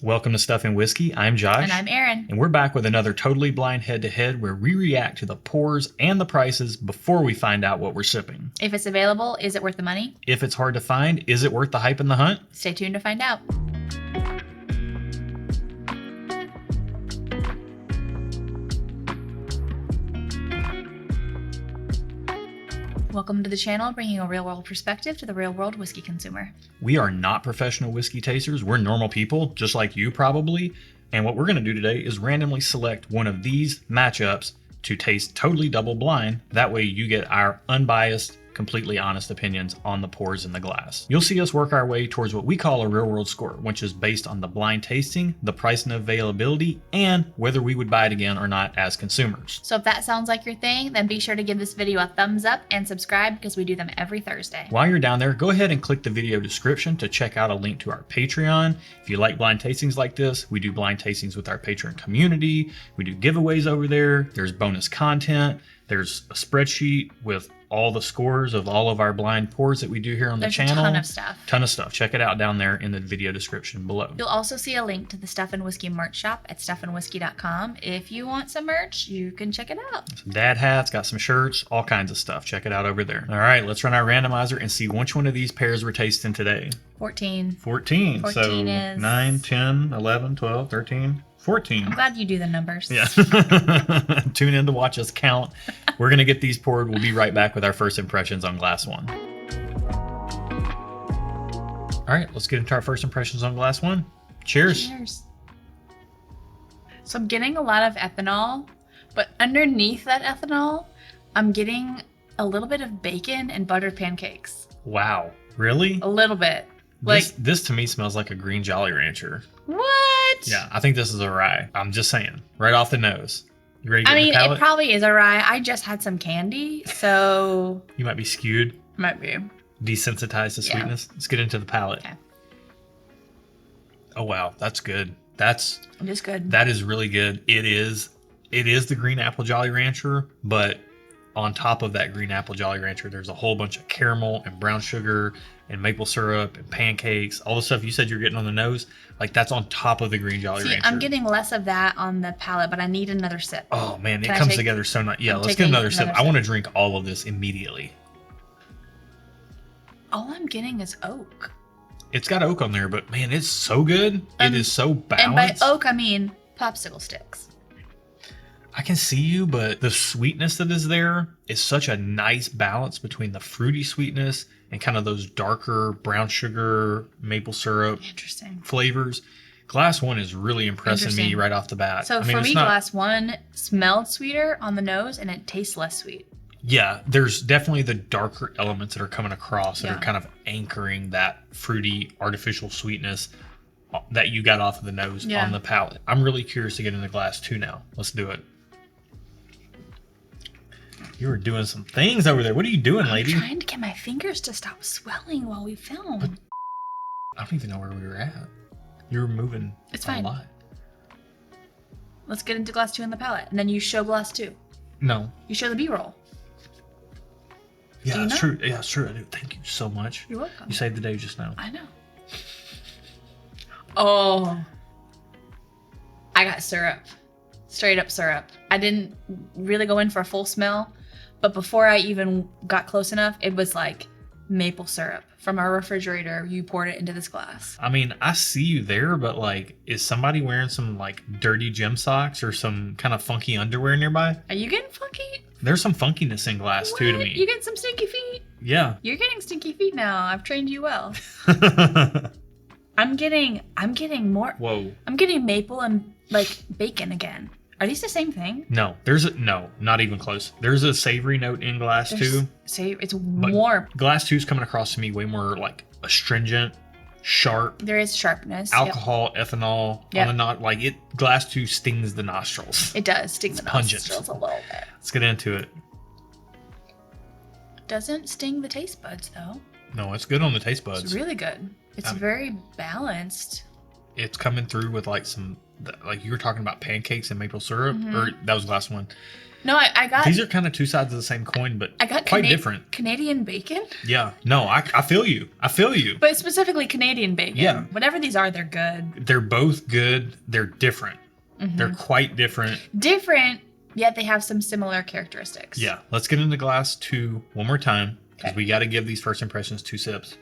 Welcome to Stuff and Whiskey. I'm Josh. And I'm Erin. And we're back with another totally blind head-to-head where we react to the pours and the prices before we find out what we're sipping. If it's available, is it worth the money? If it's hard to find, is it worth the hype and the hunt? Stay tuned to find out. Welcome to the channel, bringing a real-world perspective to the real-world whiskey consumer. We are not professional whiskey tasters. We're normal people, just like you probably. And what we're going to do today is randomly select one of these matchups to taste totally double blind. That way you get our unbiased, completely honest opinions on the pours in the glass. You'll see us work our way towards what we call a real-world score, which is based on the blind tasting, the price and availability, and whether we would buy it again or not as consumers. So if that sounds like your thing, then be sure to give this video a thumbs up and subscribe because we do them every Thursday. While you're down there, go ahead and click the video description to check out a link to our Patreon. If you like blind tastings like this, we do blind tastings with our Patreon community. We do giveaways over there. There's bonus content. There's a spreadsheet with all the scores of all of our blind pours that we do here on the channel. There's a ton of stuff. Ton of stuff. Check it out down there in the video description below. You'll also see a link to the Stuff and Whiskey merch shop at stuffandwhiskey.com. If you want some merch, you can check it out. Some dad hats, got some shirts, all kinds of stuff. Check it out over there. All right, let's run our randomizer and see which one of these pairs we're tasting today. 14. 14. 14 so is 9, 10, 11, 12, 13. 14. I'm glad you do the numbers. Yeah. Tune in to watch us count. We're going to get these poured. We'll be right back with our first impressions on glass one. All right, let's get into our first impressions on glass one. Cheers. Cheers. So I'm getting a lot of ethanol, but underneath that ethanol, I'm getting a little bit of bacon and buttered pancakes. Wow. Really? A little bit. Like this to me smells like a green Jolly Rancher. What? Yeah, I think this is a rye. I'm just saying. Right off the nose. You ready to get I mean, the palate? it probably is a rye. I just had some candy, so... You might be skewed. Might be. Desensitized to sweetness. Let's get into the palate. Okay. Oh, wow. That's good. That's... It is good. That is really good. It is the green apple Jolly Rancher, but on top of that green apple Jolly Rancher, there's a whole bunch of caramel and brown sugar and maple syrup and pancakes, all the stuff you said you're getting on the nose. Like, that's on top of the green Jolly Rancher. I'm getting less of that on the palate, but I need another sip. Oh, man, it comes together so nice. Yeah, let's get another sip. I want to drink all of this immediately. All I'm getting is oak. It's got oak on there, but, man, it's so good. It is so balanced. And by oak, I mean popsicle sticks. I can see you, but the sweetness that is there is such a nice balance between the fruity sweetness and kind of those darker brown sugar, maple syrup flavors. Glass one is really impressing me right off the bat. So for me, glass one smelled sweeter on the nose and it tastes less sweet. Yeah, there's definitely the darker elements that are coming across that are kind of anchoring that fruity, artificial sweetness that you got off of the nose on the palate. I'm really curious to get into glass two now. Let's do it. You were doing some things over there. What are you doing, lady? I'm trying to get my fingers to stop swelling while we film. But I don't even know where we were at. You were moving a lot. Let's get into glass two in the palate. And then you show glass two. No. You show the B-roll. Yeah, that's true. Yeah, that's true. I do. Thank you so much. You're welcome. You saved the day just now. I know. Oh. I got syrup. Straight up syrup. I didn't really go in for a full smell, but before I even got close enough, it was like maple syrup from our refrigerator. You poured it into this glass. I mean, I see you there, but like, is somebody wearing some like dirty gym socks or some kind of funky underwear nearby? Are you getting funky? There's some funkiness in glass too to me. You get some stinky feet? Yeah. You're getting stinky feet now. I've trained you well. I'm getting more. Whoa. I'm getting maple and like bacon again. Are these the same thing? No, no, not even close. There's a savory note in glass two. It's more. Glass two is coming across to me way more like astringent, sharp. There is sharpness. Alcohol, ethanol. On the not like it. Glass two stings the nostrils. It does sting the nostrils a little bit. Let's get into it. Doesn't sting the taste buds though. No, it's good on the taste buds. It's really good. It's very balanced. it's coming through with like some, like you were talking about pancakes and maple syrup, or that was glass one. No, I got. These are kind of two sides of the same coin, but I got quite different. Canadian bacon. Yeah. No, I feel you. I feel you. But specifically Canadian bacon. Yeah. Whatever these are, they're good. They're both good. They're different. They're quite different. Different, yet they have some similar characteristics. Yeah. Let's get into glass 2 one more time, because Okay. we got to give these first impressions 2 sips.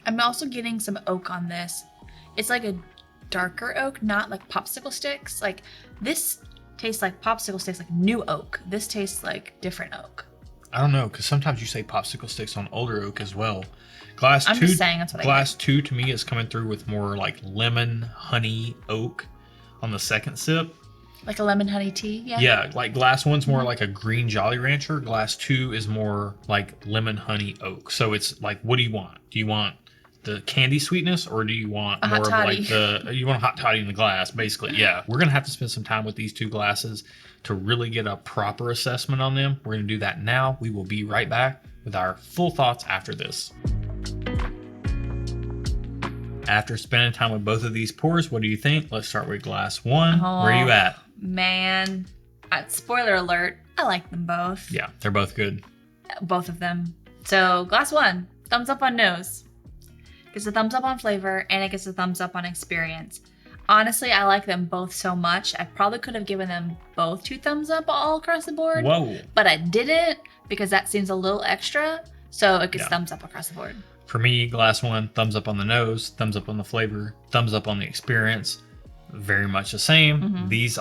I'm also getting some oak on this. It's like a darker oak, not like popsicle sticks. Like this tastes like popsicle sticks, like new oak. This tastes like different oak. I don't know, because sometimes you say popsicle sticks on older oak as well. Glass I'm 2, just saying that's what I glass 2 to me is coming through with more like lemon, honey, oak on the second sip. Like a lemon honey tea, yeah? Yeah, like glass 1's more like a green Jolly Rancher. Glass 2 is more like lemon, honey, oak. So it's like, what do you want? Do you want the candy sweetness, or do you want A more hot of toddy. like you want a hot toddy in the glass, basically? Yeah. We're gonna have to spend some time with these 2 glasses to really get a proper assessment on them. We're gonna do that now. We will be right back with our full thoughts after this. After spending time with both of these pours, what do you think? Let's start with glass 1. Where are you at? Man, spoiler alert, I like them both. Yeah, they're both good. Both of them. So glass 1, thumbs up on nose. Gets a thumbs up on flavor, and it gets a thumbs up on experience. Honestly, I like them both so much. I probably could have given them both 2 thumbs up all across the board. Whoa. But I didn't, because that seems a little extra. So it gets thumbs up across the board. For me, glass 1, thumbs up on the nose, thumbs up on the flavor, thumbs up on the experience. Very much the same. These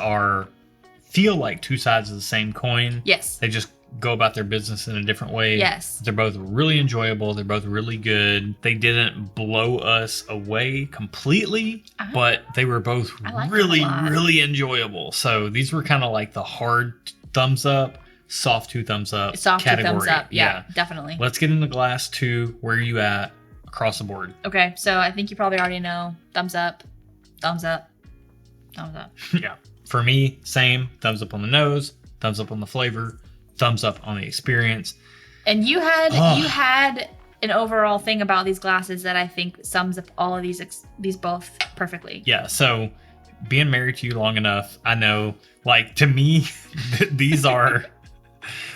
feel like 2 sides of the same coin. Yes. They just go about their business in a different way. Yes. They're both really enjoyable. They're both really good. They didn't blow us away completely, but they were both really, really enjoyable. So these were kind of like the hard thumbs up, soft 2 thumbs up Soft category. 2 thumbs up. Yeah, definitely. Let's get into glass 2. Where are you at across the board? Okay, so I think you probably already know. Thumbs up, thumbs up, thumbs up. Yeah. For me, same. Thumbs up on the nose, thumbs up on the flavor, thumbs up on the experience. And you had an overall thing about these glasses that I think sums up all of these both perfectly. Yeah, so being married to you long enough, I know, like, to me, these are,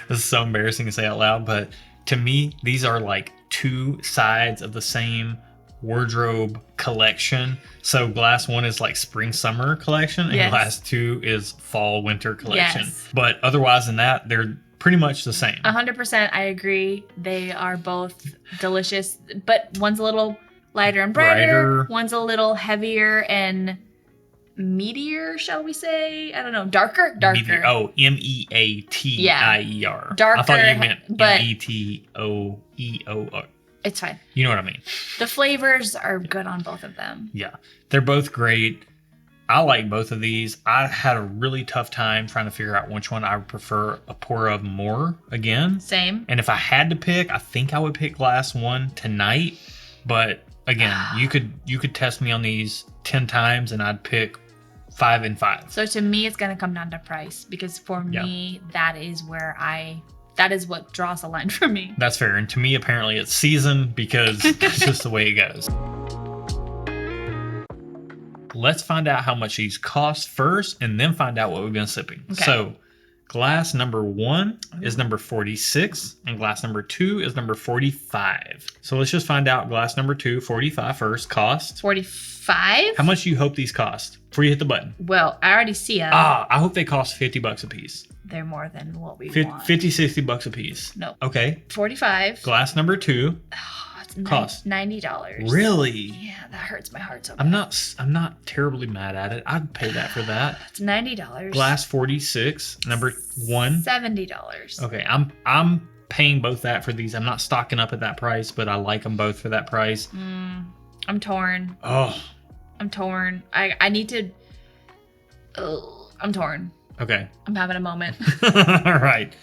this is so embarrassing to say out loud, but to me, these are like 2 sides of the same wardrobe collection. So glass 1 is like spring summer collection, and glass 2 is fall winter collection. Yes. But otherwise than that, they're pretty much the same. 100%, I agree. They are both delicious, but one's a little lighter and brighter. One's a little heavier and meatier, shall we say? I don't know. Darker? Meatier. Oh, Meatier. Darker, I thought you meant but Metoeor. it's fine. You know what I mean. The flavors are good on both of them. Yeah, they're both great. I like both of these. I had a really tough time trying to figure out which one I would prefer a pour of more again. Same. And if I had to pick, I think I would pick glass 1 tonight. But again, you could test me on these 10 times and I'd pick 5 and 5. So to me, it's going to come down to price, because for me, that is what draws the line for me. That's fair. And to me, apparently it's season, because that's just the way it goes. Let's find out how much these cost first, and then find out what we've been sipping. Okay. So glass number 1 is number 46, and glass number 2 is number 45. So let's just find out glass number 2, 45 first, cost. 45? How much do you hope these cost before you hit the button? Well, I already see them. I hope they cost $50 a piece. They're more than what we want. 50, $60 a piece. No. Okay. 45. Glass number 2. It's cost $90. Really? Yeah, that hurts my heart so I'm bad. not terribly mad at it. I'd pay that for that. It's $90. Glass 46, number 1. $70. Okay, I'm paying both that for these. I'm not stocking up at that price, but I like them both for that price. I'm torn. Oh. I'm torn. I need to. I'm torn. Okay. I'm having a moment. All right.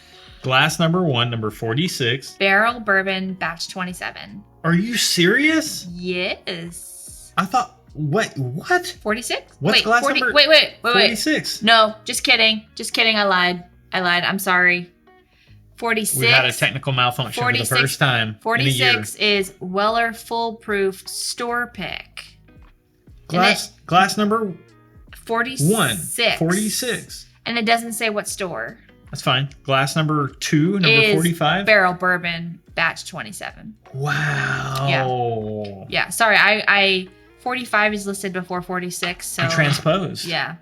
Glass number 1, number 46. Barrell Bourbon, batch 27. Are you serious? Yes. I thought. What? 46? What's glass 40, number? Wait. 46. No, just kidding. I lied. I'm sorry. 46. We've had a technical malfunction for the first time. 46 is Weller Foolproof Store Pick. Glass number 46. 46. And it doesn't say what store. That's fine. Glass number 2, number is 45. Barrell Bourbon, batch 27. Wow. Yeah. Sorry, I 45 is listed before 46. So You transposed. Yeah.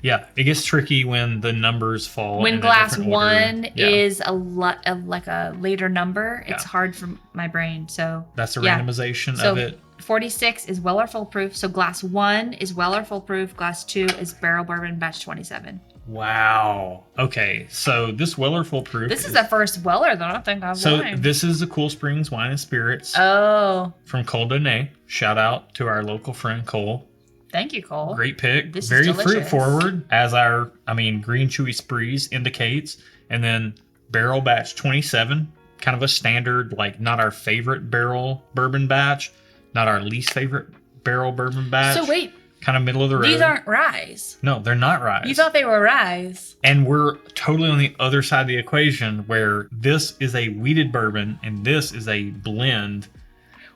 Yeah, it gets tricky when the numbers fall. When in glass a different 1 order. Yeah. is like a later number, it's Yeah. hard for my brain. So That's the yeah. randomization So of it. 46 is Weller Full Proof. So glass 1 is Weller Full Proof. Glass 2 is Barrell Bourbon, batch 27. Wow. Okay, so this Weller Full Proof. This is the first Weller that I think I've So won. this is the Cool Springs Wine and Spirits Oh, from Cole Donay. Shout out to our local friend Cole. thank you, Cole. Great pick. This is Very delicious. fruit forward, as our green chewy sprees indicates. And then barrel batch 27, kind of a standard, like not our favorite barrel bourbon batch, not our least favorite barrel bourbon batch. So wait, kind of middle of the road. these aren't ryes. No, they're not ryes. You thought they were ryes. And we're totally on the other side of the equation where this is a wheated bourbon and this is a blend.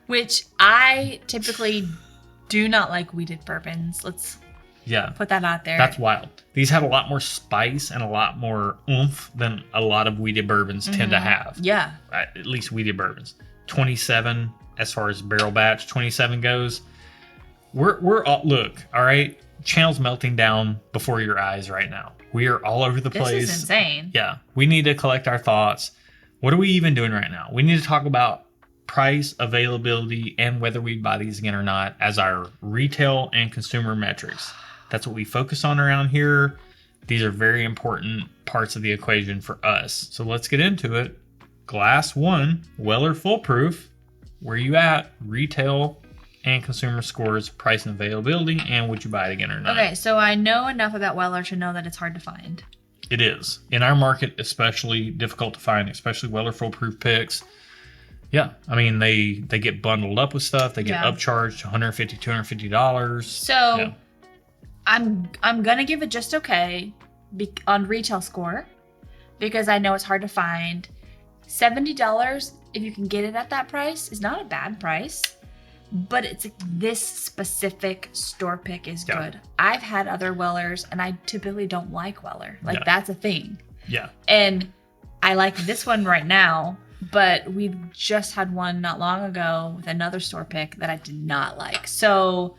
Which I typically do not like wheated bourbons. Let's Yeah. put that out there. That's wild. These have a lot more spice and a lot more oomph than a lot of wheated bourbons tend to have. Yeah. At least wheated bourbons. 27, as far as barrel batch 27 goes. We're all, look, all right, channel's melting down before your eyes right now. We are all over the This place. is insane. Yeah. We need to collect our thoughts. What are we even doing right now? We need to talk about price, availability, and whether we buy these again or not as our retail and consumer metrics. That's what we focus on around here. These are very important parts of the equation for us. So let's get into it. Glass 1, Weller Full Proof. Where you at? Retail and consumer scores, price and availability, and would you buy it again or not? Okay, so I know enough about Weller to know that it's hard to find. It is. In our market, especially difficult to find, especially Weller Full Proof picks. Yeah, they get bundled up with stuff. They get upcharged $150, $250. So yeah. I'm gonna give it just okay on retail score because I know it's hard to find. $70 if you can get it at that price is not a bad price, but it's this specific store pick is good. I've had other Wellers and I typically don't like Weller. That's a thing. Yeah. And I like this one right now. But we just had one not long ago with another store pick that I did not like. So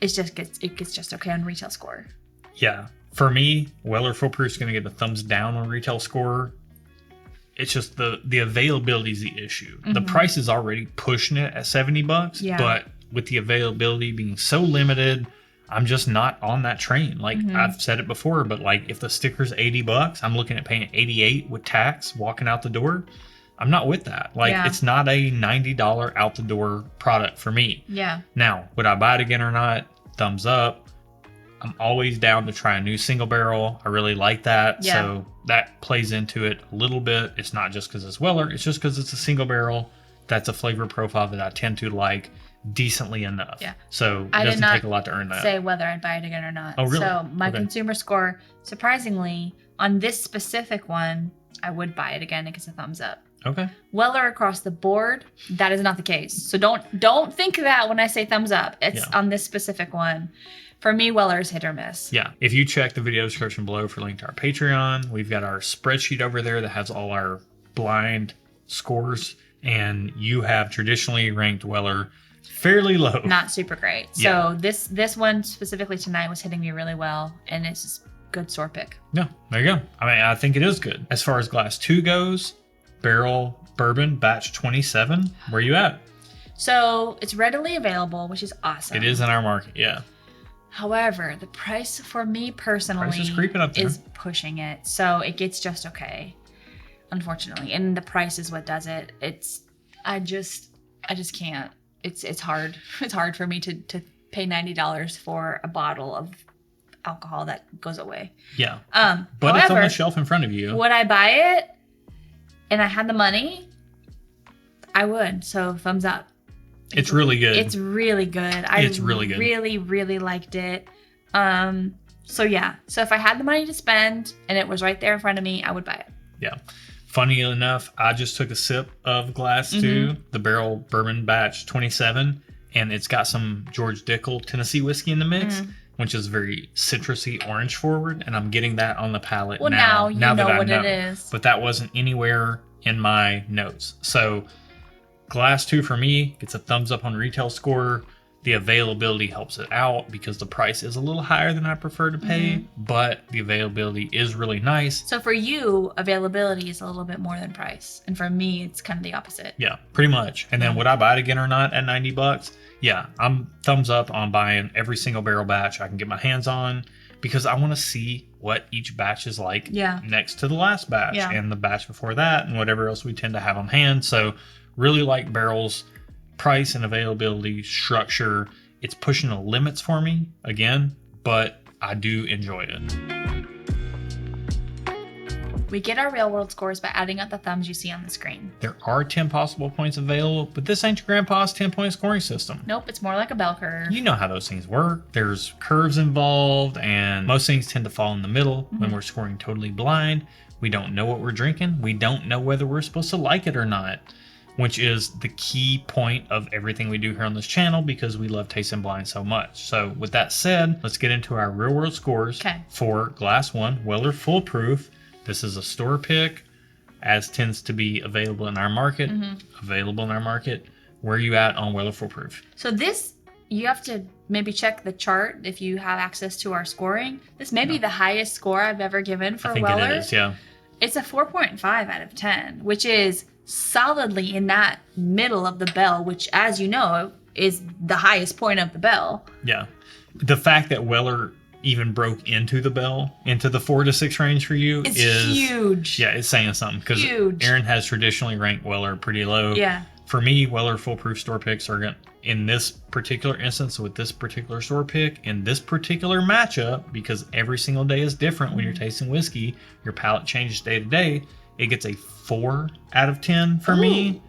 it gets just okay on retail score. Yeah. For me, Weller Full Proof is going to get a thumbs down on retail score. It's just the availability is the issue. Mm-hmm. The price is already pushing it at $70, but with the availability being so limited, I'm just not on that train. I've said it before, but if the sticker's $80, I'm looking at paying $88 with tax walking out the door. I'm not with that. It's not a $90 out the door product for me. Yeah. Now, would I buy it again or not? Thumbs up. I'm always down to try a new single barrel. I really like that. Yeah. So that plays into it a little bit. It's not just because it's Weller. It's just because it's a single barrel. That's a flavor profile that I tend to like decently enough. Yeah. So it doesn't take a lot to earn that. Say whether I'd buy it again or not. Oh, really? So my consumer score, surprisingly, on this specific one, I would buy it again. It gets a thumbs up. Okay. Weller across the board, that is not the case. So don't think that when I say thumbs up. It's on this specific one. For me, Weller is hit or miss. Yeah. If you check the video description below for a link to our Patreon, we've got our spreadsheet over there that has all our blind scores, and you have traditionally ranked Weller fairly low. Not super great. So this one specifically tonight was hitting me really well, and it's just good store pick. Yeah, there you go. I think it is good. As far as glass 2 goes, Barrell Bourbon batch 27, where you at? So it's readily available, which is awesome. It is in our market, yeah. However, the price for me personally price is creeping up there. Is pushing it. So it gets just okay, unfortunately. And the price is what does it. I just can't. It's hard. It's hard for me to pay $90 for a bottle of alcohol that goes away. Yeah. But however, it's on the shelf in front of you. Would I buy it and I had the money? I would. So thumbs up. It's really good. It's really good. It's really good. Really, really liked it. So yeah. So if I had the money to spend and it was right there in front of me, I would buy it. Yeah. Funny enough, I just took a sip of glass 2, the Barrell Bourbon batch 27, and it's got some George Dickel Tennessee whiskey in the mix, which is very citrusy, orange forward, and I'm getting that on the palate Well, now. now you know that I what know. it is. But that wasn't anywhere in my notes. So glass 2 for me gets a thumbs up on retail score. The availability helps it out because the price is a little higher than I prefer to pay, but the availability is really nice. So for you, availability is a little bit more than price. And for me, it's kind of the opposite. Yeah, pretty much. And then would I buy it again or not at $90? Yeah, I'm thumbs up on buying every single barrel batch I can get my hands on because I want to see what each batch is like next to the last batch and the batch before that and whatever else we tend to have on hand. So really like Barrell's price and availability structure. It's pushing the limits for me again, but I do enjoy it. We get our real world scores by adding up the thumbs you see on the screen. There are 10 possible points available, but this ain't your grandpa's 10-point scoring system. Nope, it's more like a bell curve. You know how those things work. There's curves involved, and most things tend to fall in the middle when we're scoring totally blind. We don't know what we're drinking. We don't know whether we're supposed to like it or not, which is the key point of everything we do here on this channel because we love tasting blind so much. So with that said, let's get into our real world scores for Glass 1 Weller Full Proof. This is a store pick, as tends to be available in our market. Where are you at on Weller Full Proof? So this, you have to maybe check the chart if you have access to our scoring. This may be the highest score I've ever given for Weller. I think it is, yeah. It's a 4.5 out of 10, which is solidly in that middle of the bell, which, as you know, is the highest point of the bell. Yeah. The fact that Weller even broke into the bell, into the 4 to 6 range for you is huge. Yeah, it's saying something because Aaron has traditionally ranked Weller pretty low. Yeah. For me, Weller Full Proof store picks are going in this particular instance with this particular store pick, in this particular matchup, because every single day is different when you're tasting whiskey, your palate changes day to day, it gets a 4 out of 10 for me.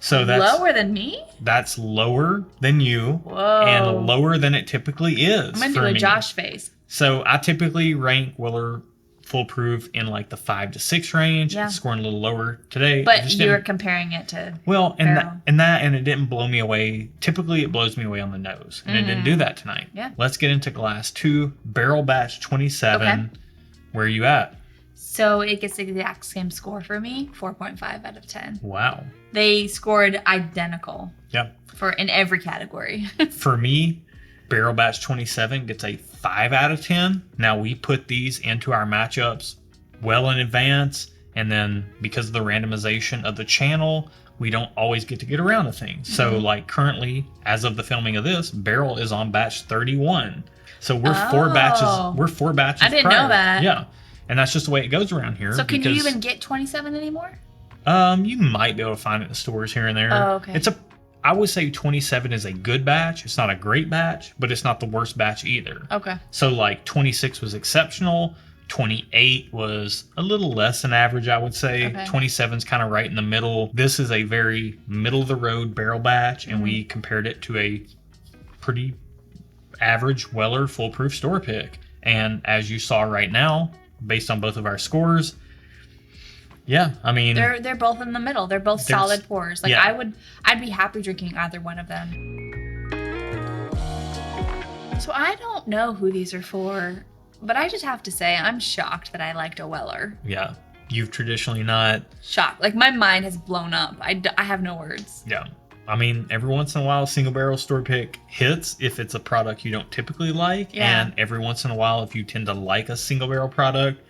So that's lower than me? That's lower than you. Whoa. And lower than it typically is. I'm going to do a Josh face. So I typically rank Weller Full Proof in like the 5 to 6 range. It's scoring a little lower today. But you're comparing it to and it didn't blow me away. Typically it blows me away on the nose. And it didn't do that tonight. Yeah. Let's get into Glass 2 Barrel Batch 27. Okay. Where are you at? So it gets the exact same score for me, 4.5 out of 10. Wow. They scored identical. Yeah. In every category. For me, Barrel Batch 27 gets a 5 out of 10. Now we put these into our matchups well in advance, and then because of the randomization of the channel, we don't always get around to things. So like currently, as of the filming of this, Barrel is on batch 31. So we're 4 batches. We're 4 batches. I didn't know that. Yeah. And that's just the way it goes around here. So can you even get 27 anymore? You might be able to find it in stores here and there. Oh, okay. I would say 27 is a good batch. It's not a great batch, but it's not the worst batch either. Okay. So like 26 was exceptional. 28 was a little less than average, I would say. Okay. 27 is kind of right in the middle. This is a very middle of the road barrel batch, and we compared it to a pretty average Weller Full Proof store pick. And as you saw right now, based on both of our scores, yeah, I mean, they're both in the middle. They're both solid pours. Like I'd be happy drinking either one of them. So I don't know who these are for, but I just have to say I'm shocked that I liked a Weller. Yeah, you've traditionally not. Shocked. Like my mind has blown up. I have no words. Yeah. I mean, every once in a while, a single barrel store pick hits if it's a product you don't typically like. Yeah. And every once in a while, if you tend to like a single barrel product,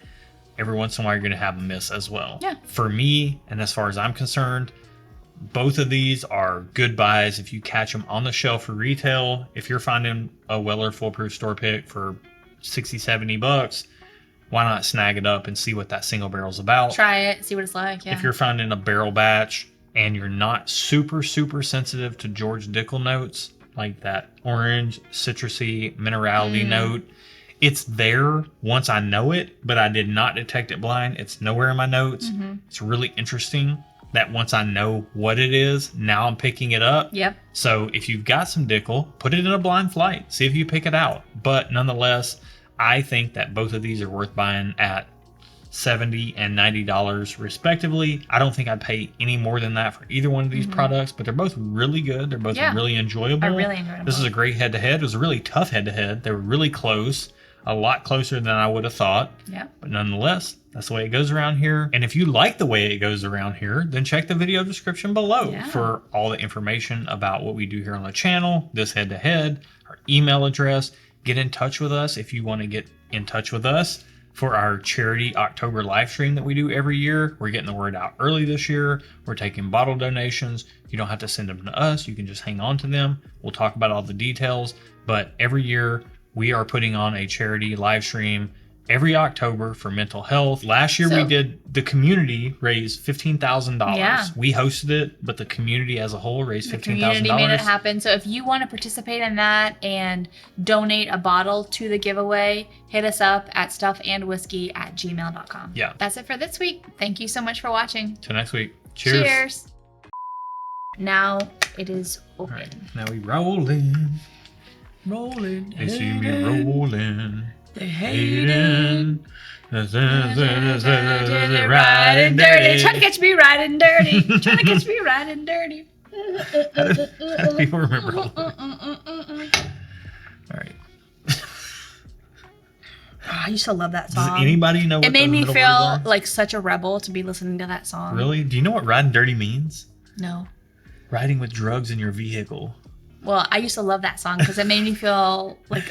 every once in a while, you're going to have a miss as well. Yeah. For me, and as far as I'm concerned, both of these are good buys if you catch them on the shelf for retail. If you're finding a Weller Full Proof store pick for $60-$70, why not snag it up and see what that single barrel's about? Try it, see what it's like. Yeah. If you're finding a barrel batch and you're not super sensitive to George Dickel notes, like that orange, citrusy, minerality note, it's there once I know it, but I did not detect it blind. It's nowhere in my notes. It's really interesting that once I know what it is, now I'm picking it up. Yep. So if you've got some Dickel, put it in a blind flight. See if you pick it out. But nonetheless, I think that both of these are worth buying at $70 and $90 respectively. I don't think I'd pay any more than that for either one of these products, but they're both really good. They're both really enjoyable. I really enjoyed them. This is a great head-to-head. It was a really tough head-to-head. They were really close, a lot closer than I would have thought. Yeah. But nonetheless, that's the way it goes around here. And if you like the way it goes around here, then check the video description below for all the information about what we do here on the channel, this head-to-head, our email address. Get in touch with us if you want to get in touch with us for our charity October live stream that we do every year. We're getting the word out early this year. We're taking bottle donations. You don't have to send them to us. You can just hang on to them. We'll talk about all the details. But every year we are putting on a charity live stream every October for mental health. Last year we did, the community raised $15,000. Yeah. We hosted it, but the community as a whole raised $15,000. The community made it happen. So if you want to participate in that and donate a bottle to the giveaway, hit us up at stuffandwhiskey@gmail.com. Yeah. That's it for this week. Thank you so much for watching. Till next week. Cheers. Cheers. Now it is open. All right. Now we rolling. Rolling. They see me rolling. They hating. Riding dirty. Trying to catch me riding dirty. Trying to catch me riding dirty. How do people remember all that? All right. I used to love that song. Does anybody know what it made me feel like such a rebel to be listening to that song. Really? Do you know what riding dirty means? No. Riding with drugs in your vehicle. Well, I used to love that song because it made me feel like...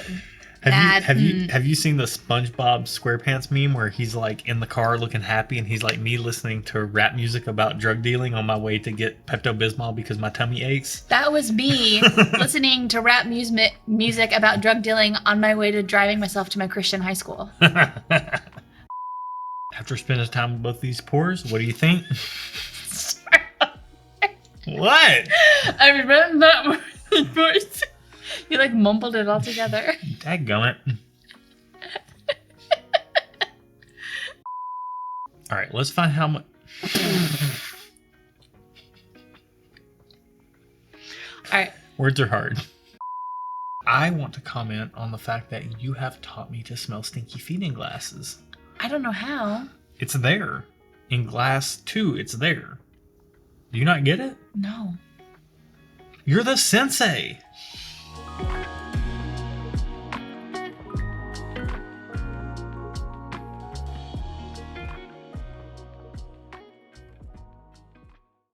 Have you seen the SpongeBob SquarePants meme where he's like in the car looking happy and he's like me listening to rap music about drug dealing on my way to get Pepto-Bismol because my tummy aches? That was me listening to rap music about drug dealing on my way to driving myself to my Christian high school. After spending time with both these pours, what do you think? What? I remember that voice. You like mumbled it all together. Dadgummit. All right, let's find how much. All right. Words are hard. I want to comment on the fact that you have taught me to smell stinky feet in glasses. I don't know how. It's there. In glass 2, it's there. Do you not get it? No. You're the sensei.